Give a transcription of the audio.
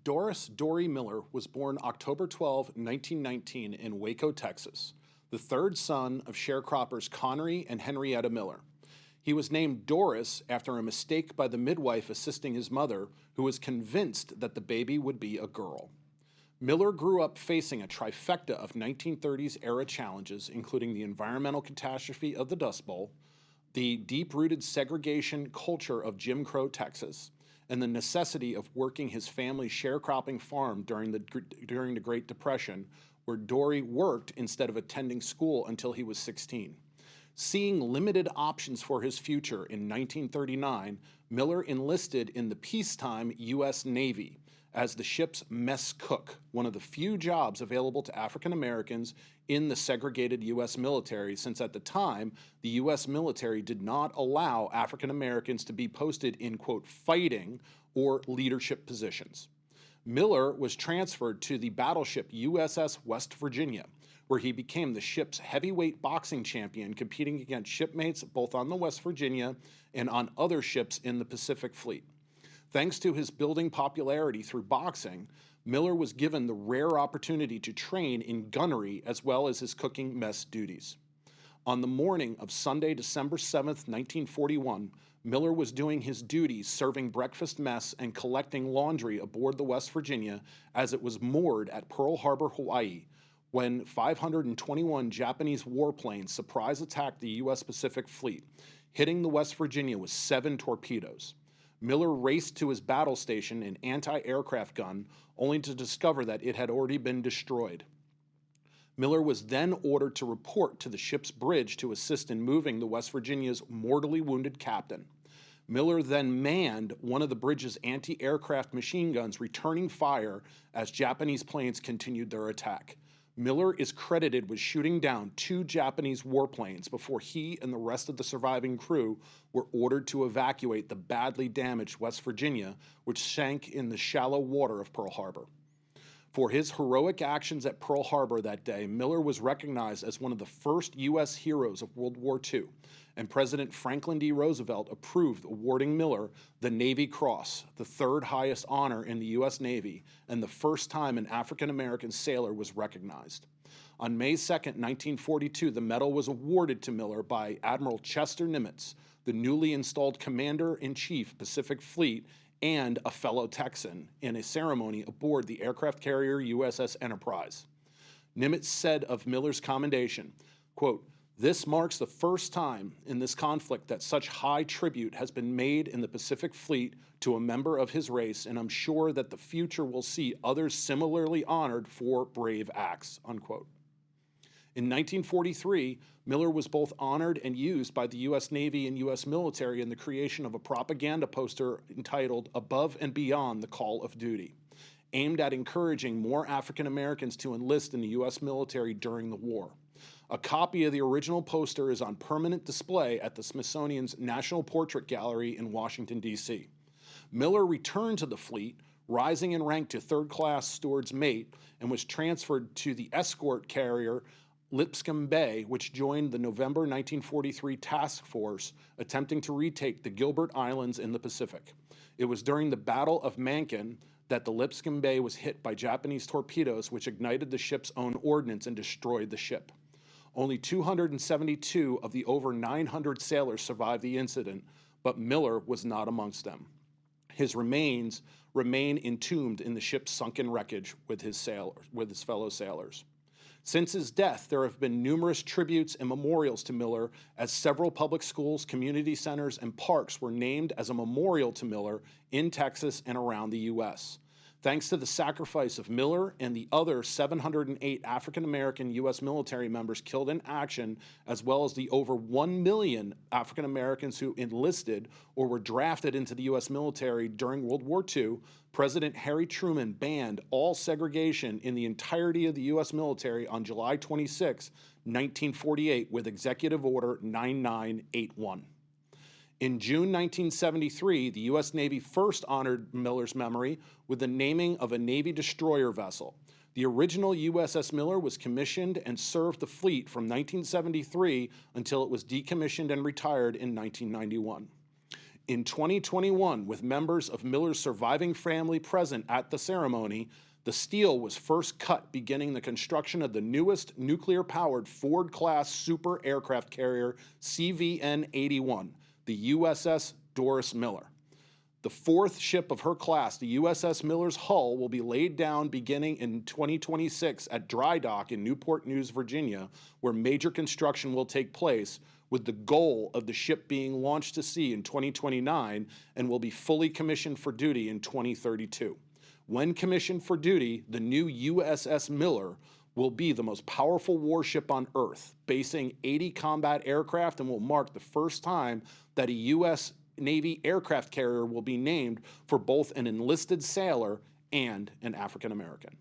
Doris Dorie Miller was born October 12, 1919 in Waco, Texas, the third son of sharecroppers Connery and Henrietta Miller. He was named Doris after a mistake by the midwife assisting his mother, who was convinced that the baby would be a girl. Miller grew up facing a trifecta of 1930s-era challenges, including the environmental catastrophe of the Dust Bowl, the deep-rooted segregation culture of Jim Crow Texas, and the necessity of working his family's sharecropping farm during the Great Depression, where Dorie worked instead of attending school until he was 16. Seeing limited options for his future in 1939, Miller enlisted in the peacetime U.S. Navy as the ship's mess cook, one of the few jobs available to African Americans in the segregated U.S. military, since at the time, the U.S. military did not allow African Americans to be posted in, quote, fighting or leadership positions. Miller was transferred to the battleship USS West Virginia, where he became the ship's heavyweight boxing champion, competing against shipmates both on the West Virginia and on other ships in the Pacific Fleet. Thanks to his building popularity through boxing, Miller was given the rare opportunity to train in gunnery as well as his cooking mess duties. On the morning of Sunday, December 7, 1941, Miller was doing his duties serving breakfast mess and collecting laundry aboard the West Virginia as it was moored at Pearl Harbor, Hawaii, when 521 Japanese warplanes surprise attacked the U.S. Pacific Fleet, hitting the West Virginia with 7 torpedoes. Miller raced to his battle station, an anti-aircraft gun, only to discover that it had already been destroyed. Miller was then ordered to report to the ship's bridge to assist in moving the West Virginia's mortally wounded captain. Miller then manned one of the bridge's anti-aircraft machine guns, returning fire as Japanese planes continued their attack. Miller is credited with shooting down 2 Japanese warplanes before he and the rest of the surviving crew were ordered to evacuate the badly damaged West Virginia, which sank in the shallow water of Pearl Harbor. For his heroic actions at Pearl Harbor that day, Miller was recognized as one of the first U.S. heroes of World War II, and President Franklin D. Roosevelt approved awarding Miller the Navy Cross, the 3rd highest honor in the U.S. Navy, and the first time an African-American sailor was recognized. On May 2, 1942, the medal was awarded to Miller by Admiral Chester Nimitz, the newly installed Commander-in-Chief Pacific Fleet and a fellow Texan, in a ceremony aboard the aircraft carrier USS Enterprise. Nimitz said of Miller's commendation, quote, "This marks the first time in this conflict that such high tribute has been made in the Pacific Fleet to a member of his race, and I'm sure that the future will see others similarly honored for brave acts," unquote. In 1943, Miller was both honored and used by the U.S. Navy and U.S. military in the creation of a propaganda poster entitled "Above and Beyond the Call of Duty," aimed at encouraging more African Americans to enlist in the U.S. military during the war. A copy of the original poster is on permanent display at the Smithsonian's National Portrait Gallery in Washington, D.C. Miller returned to the fleet, rising in rank to 3rd-class steward's mate, and was transferred to the escort carrier Lipscomb Bay, which joined the November 1943 task force attempting to retake the Gilbert Islands in the Pacific. It was during the Battle of Mankin that the Lipscomb Bay was hit by Japanese torpedoes, which ignited the ship's own ordnance and destroyed the ship. Only 272 of the over 900 sailors survived the incident, but Miller was not amongst them. His remains remain entombed in the ship's sunken wreckage with his fellow sailors. Since his death, there have been numerous tributes and memorials to Miller, as several public schools, community centers, and parks were named as a memorial to Miller in Texas and around the U.S. Thanks to the sacrifice of Miller and the other 708 African-American U.S. military members killed in action, as well as the over 1 million African Americans who enlisted or were drafted into the U.S. military during World War II, President Harry Truman banned all segregation in the entirety of the U.S. military on July 26, 1948, with Executive Order 9981. In June 1973, the U.S. Navy first honored Miller's memory with the naming of a Navy destroyer vessel. The original USS Miller was commissioned and served the fleet from 1973 until it was decommissioned and retired in 1991. In 2021, with members of Miller's surviving family present at the ceremony, the steel was first cut, beginning the construction of the newest nuclear-powered Ford-class super aircraft carrier CVN-81, the USS Doris Miller. The fourth ship of her class, the USS Miller's hull, will be laid down beginning in 2026 at dry dock in Newport News, Virginia, where major construction will take place, with the goal of the ship being launched to sea in 2029 and will be fully commissioned for duty in 2032. When commissioned for duty, the new USS Miller will be the most powerful warship on Earth, basing 80 combat aircraft, and will mark the first time that a U.S. Navy aircraft carrier will be named for both an enlisted sailor and an African American.